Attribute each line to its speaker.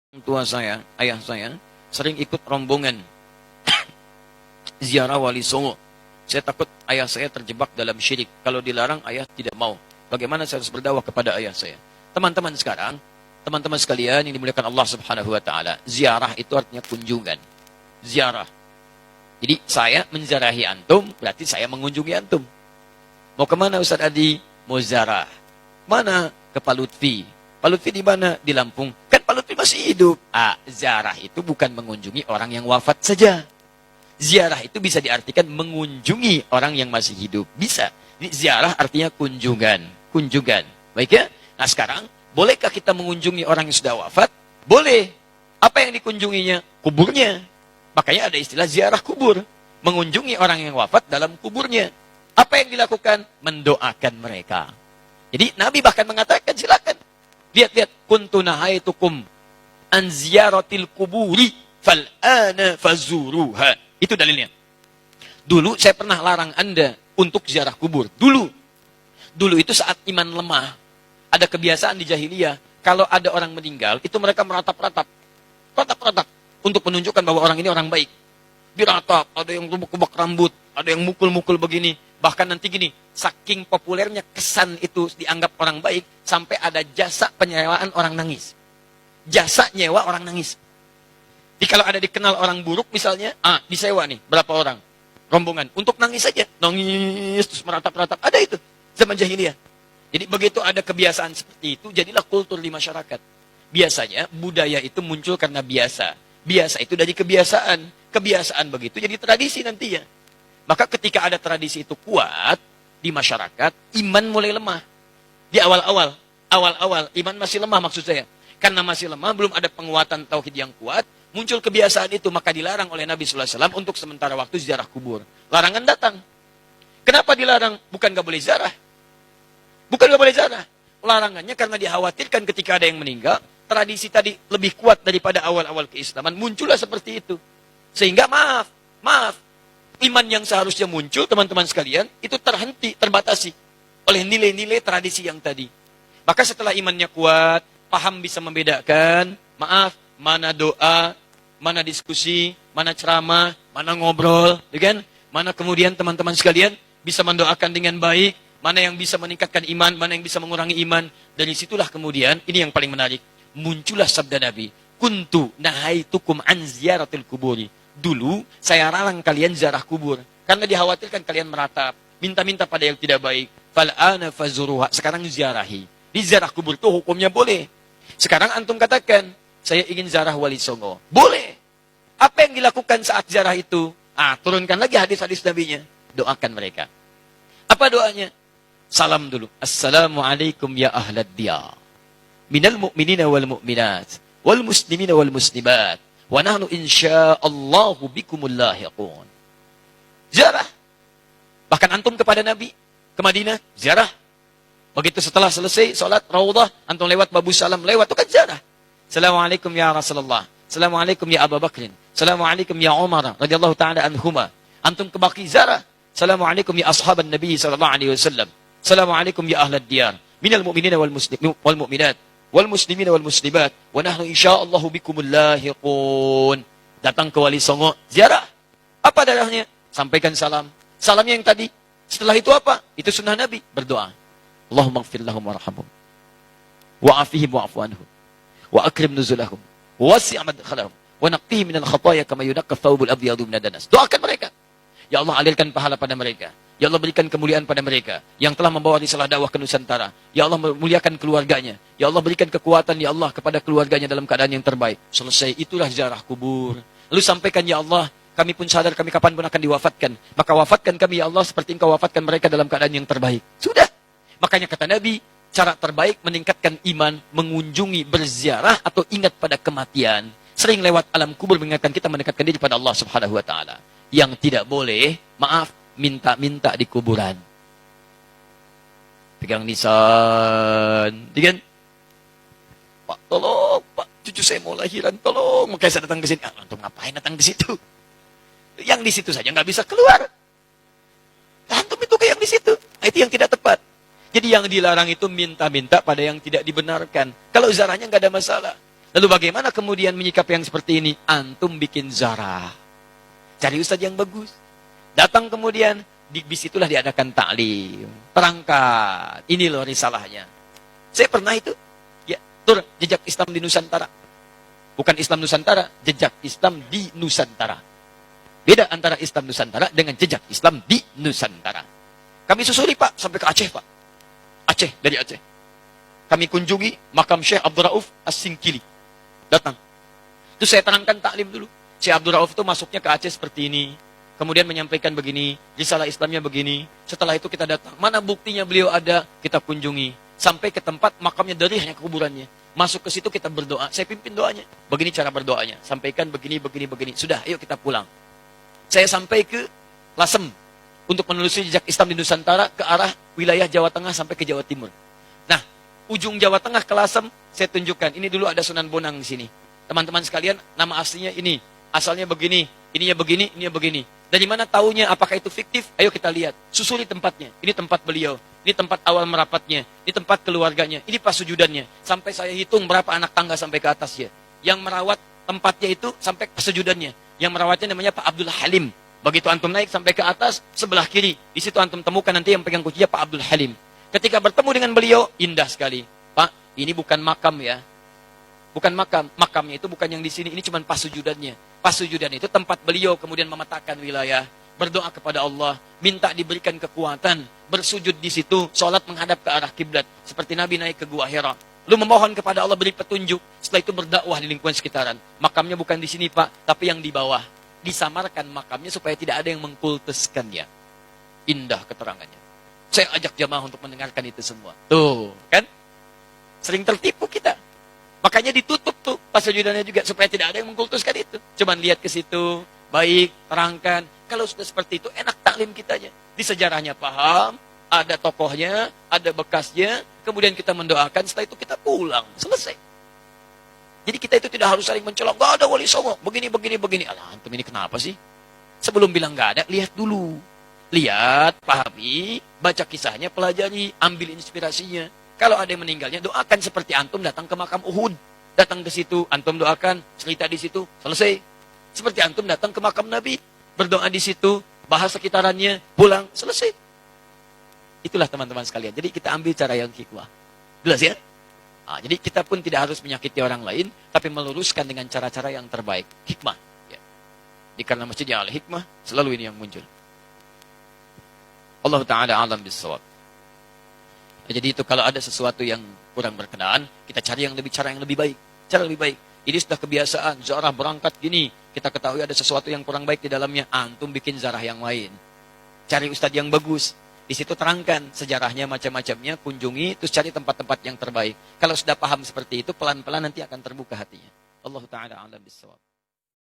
Speaker 1: Tua saya, ayah saya, sering ikut rombongan ziarah Wali Songo. Saya takut ayah saya terjebak dalam syirik. Kalau dilarang, ayah tidak mau. Bagaimana saya harus berdakwah kepada ayah saya? Teman-teman sekarang, teman-teman sekalian yang dimuliakan Allah Subhanahu wa taala, ziarah itu artinya kunjungan. Ziarah. Jadi saya menziarahi antum, berarti saya mengunjungi antum. Mau kemana Ustaz Adi? Mau ziarah. Mana? Ke Pak Lutfi. Pak Lutfi di mana? Di Lampung. Kan Pak Lutfi masih hidup. Ziarah itu bukan mengunjungi orang yang wafat saja. Ziarah itu bisa diartikan mengunjungi orang yang masih hidup. Bisa. Jadi ziarah artinya kunjungan. Kunjungan. Baik ya? Nah sekarang, bolehkah kita mengunjungi orang yang sudah wafat? Boleh. Apa yang dikunjunginya? Kuburnya. Makanya ada istilah ziarah kubur. Mengunjungi orang yang wafat dalam kuburnya. Apa yang dilakukan? Mendoakan mereka. Jadi Nabi bahkan mengatakan, silakan. Lihat-lihat. Kuntu nahaitukum an ziyaratil kuburi fal'ana fazuruha. Itu dalilnya. Dulu saya pernah larang Anda untuk ziarah kubur. Dulu. Dulu itu saat iman lemah. Ada kebiasaan di jahiliyah. Kalau ada orang meninggal, itu mereka meratap-ratap. Ratap-ratap. Untuk menunjukkan bahwa orang ini orang baik. Diratap. Ada yang rubuk-rubuk rambut. Ada yang mukul-mukul begini. Bahkan nanti gini, saking populernya kesan itu dianggap orang baik, sampai ada jasa penyewaan orang nangis. Jasa nyewa orang nangis. Jadi kalau ada dikenal orang buruk misalnya, disewa nih, berapa orang? Rombongan, untuk nangis saja. Nangis, terus meratap-ratap. Ada itu, zaman jahiliyah. Jadi begitu ada kebiasaan seperti itu, jadilah kultur di masyarakat. Biasanya, budaya itu muncul karena biasa. Biasa itu dari kebiasaan. Kebiasaan begitu jadi tradisi nantinya. Maka ketika ada tradisi itu kuat di masyarakat, iman mulai lemah. Di awal-awal, iman masih lemah maksud saya. Karena masih lemah, belum ada penguatan tauhid yang kuat, muncul kebiasaan itu, maka dilarang oleh Nabi sallallahu alaihi wasallam untuk sementara waktu ziarah kubur. Larangan datang. Kenapa dilarang? Bukan gak boleh ziarah. Bukan gak boleh ziarah. Larangannya karena dikhawatirkan ketika ada yang meninggal, tradisi tadi lebih kuat daripada awal-awal keislaman, muncullah seperti itu. Sehingga maaf, iman yang seharusnya muncul, teman-teman sekalian, itu terhenti, terbatasi oleh nilai-nilai tradisi yang tadi. Maka setelah imannya kuat, paham bisa membedakan, mana doa, mana diskusi, mana ceramah, mana ngobrol, kan? Mana kemudian teman-teman sekalian bisa mendoakan dengan baik, mana yang bisa meningkatkan iman, mana yang bisa mengurangi iman. Dari situlah kemudian, ini yang paling menarik, muncullah sabda Nabi, kuntu nahaitukum an ziyaratil kuburi. Dulu, saya larang kalian ziarah kubur. Karena dikhawatirkan kalian meratap. Minta-minta pada yang tidak baik. Fal'ana fazuruha. Sekarang ziarahi. Di ziarah kubur itu hukumnya boleh. Sekarang antum katakan, saya ingin ziarah Wali Songo. Boleh. Apa yang dilakukan saat ziarah itu? Turunkan lagi hadis-hadis nabinya. Doakan mereka. Apa doanya? Salam dulu. Assalamualaikum ya ahlad diyar. Minal mu'minina wal mu'minat. Wal muslimina wal muslimat. Wa nahnu insya'allahu bikumul lahiqun. Ziarah. Bahkan antum kepada Nabi, ke Madinah, ziarah. Begitu setelah selesai salat Raudhah, antum lewat Babu Salam, lewat itu kan ziarah. Assalamualaikum ya Rasulullah. Assalamualaikum ya Abu Bakrin. Assalamualaikum ya Umar radhiyallahu taala anhuma. Antum ke Baqi ziarah. Assalamualaikum ya ashaban Nabi sallallahu alaihi wasallam. Assalamualaikum ya ahlad diyar. Minal mu'minina wal muslimin wal mu'minat. Wal muslimina wal muslimat wa nahnu insyaallahu bikumul lahiqun. Datang ke Wali Songo, ziarah. Apa darahnya? Sampaikan salam. Salamnya yang tadi. Setelah itu apa? Itu sunnah Nabi, berdoa. Allahumma ighfir lahum warhamhum. Wa afihim wa'fu anhum. Wa akrim nuzulahum. Wa wasi' madkhalahum. Wa naqqihim minal khataaya kama yunaqqa thawbul abyadu minad danas. Doakan mereka. Ya Allah, alirkan pahala pada mereka. Ya Allah, berikan kemuliaan pada mereka yang telah membawa risalah dakwah ke Nusantara. Ya Allah, muliakan keluarganya. Ya Allah, berikan kekuatan ya Allah kepada keluarganya dalam keadaan yang terbaik. Selesai, itulah ziarah kubur. Lalu sampaikan ya Allah, kami pun sadar kami kapan pun akan diwafatkan. Maka wafatkan kami ya Allah seperti Engkau wafatkan mereka dalam keadaan yang terbaik. Sudah. Makanya kata Nabi, cara terbaik meningkatkan iman, mengunjungi, berziarah atau ingat pada kematian. Sering lewat alam kubur mengingatkan kita mendekatkan diri pada Allah Subhanahu wa taala. Yang tidak boleh, minta-minta di kuburan. Pegang nisan. Kan? Pak, tolong, Pak, cucu saya mau lahiran, tolong. Makanya saya datang ke sini. Antum ngapain datang ke situ? Yang di situ saja nggak bisa keluar. Antum itu kayak yang di situ. Itu yang tidak tepat. Jadi yang dilarang itu minta-minta pada yang tidak dibenarkan. Kalau ziarahnya nggak ada masalah. Lalu bagaimana kemudian menyikapi yang seperti ini? Antum bikin zarah. Cari ustaz yang bagus. Datang kemudian, di situlah diadakan taklim. Terangkat. Ini loh risalahnya. Saya pernah itu. Ya, tur jejak Islam di Nusantara. Bukan Islam Nusantara, jejak Islam di Nusantara. Beda antara Islam Nusantara dengan jejak Islam di Nusantara. Kami susuri Pak, sampai ke Aceh Pak. Aceh, dari Aceh. Kami kunjungi makam Syekh Abdul Rauf As-Singkili. Datang. Itu saya terangkan taklim dulu. Syekh Abdul Rauf itu masuknya ke Aceh seperti ini. Kemudian menyampaikan begini, risalah Islamnya begini. Setelah itu kita datang. Mana buktinya beliau ada? Kita kunjungi. Sampai ke tempat makamnya dari hanya kuburannya. Masuk ke situ kita berdoa. Saya pimpin doanya. Begini cara berdoanya. Sampaikan begini, begini, begini. Sudah, ayo kita pulang. Saya sampai ke Lasem. Untuk menelusuri jejak Islam di Nusantara ke arah wilayah Jawa Tengah sampai ke Jawa Timur. Nah, ujung Jawa Tengah ke Lasem, saya tunjukkan. Ini dulu ada Sunan Bonang di sini. Teman-teman sekalian, nama aslinya ini. Asalnya begini, ininya begini. Dari mana taunya apakah itu fiktif? Ayo kita lihat. Susuri tempatnya. Ini tempat beliau. Ini tempat awal merapatnya. Ini tempat keluarganya. Ini pas sujudannya. Sampai saya hitung berapa anak tangga sampai ke atasnya. Yang merawat tempatnya itu sampai ke sujudannya. Yang merawatnya namanya Pak Abdul Halim. Begitu antum naik sampai ke atas, sebelah kiri. Di situ antum temukan nanti yang pegang kuncinya Pak Abdul Halim. Ketika bertemu dengan beliau, indah sekali. Pak, ini bukan makam ya. Bukan makam. Makamnya itu bukan yang di sini. Ini cuma pas sujudannya. Pas sujudan itu tempat beliau kemudian memetakan wilayah. Berdoa kepada Allah. Minta diberikan kekuatan. Bersujud di situ. Sholat menghadap ke arah kiblat. Seperti Nabi naik ke Gua Hira. Lalu memohon kepada Allah beri petunjuk. Setelah itu berdakwah di lingkungan sekitaran. Makamnya bukan di sini Pak. Tapi yang di bawah. Disamarkan makamnya supaya tidak ada yang mengkultuskannya. Indah keterangannya. Saya ajak jamaah untuk mendengarkan itu semua. Tuh, kan? Sering tertipu kita. Makanya ditutup tuh pas sujudannya juga supaya tidak ada yang mengkultuskan itu. Cuman lihat ke situ, baik, terangkan. Kalau sudah seperti itu enak taklim kitanya. Di sejarahnya paham, ada tokohnya, ada bekasnya, kemudian kita mendoakan, setelah itu kita pulang, selesai. Jadi kita itu tidak harus saling mencolok, gak ada wali songo, begini. Alah, antum ini kenapa sih? Sebelum bilang gak ada, lihat dulu. Lihat, pahami, baca kisahnya, pelajari, ambil inspirasinya. Kalau ada yang meninggalnya, doakan seperti antum datang ke makam Uhud. Datang ke situ, antum doakan, cerita di situ, selesai. Seperti antum datang ke makam Nabi, berdoa di situ, bahas sekitarannya, pulang, selesai. Itulah teman-teman sekalian. Jadi kita ambil cara yang hikmah. Jelas ya? Nah, jadi kita pun tidak harus menyakiti orang lain, tapi meluruskan dengan cara-cara yang terbaik. Hikmah. Ya. Jadi karena masjidnya al-hikmah, selalu ini yang muncul. Allah Ta'ala alam bisawab. Jadi itu kalau ada sesuatu yang kurang berkenaan, kita cari cara yang lebih baik. Cara lebih baik. Ini sudah kebiasaan, zarah berangkat gini. Kita ketahui ada sesuatu yang kurang baik di dalamnya. Antum bikin zarah yang lain. Cari ustadz yang bagus. Di situ terangkan sejarahnya macam-macamnya, kunjungi, terus cari tempat-tempat yang terbaik. Kalau sudah paham seperti itu, pelan-pelan nanti akan terbuka hatinya. Allah Ta'ala alam bisawab.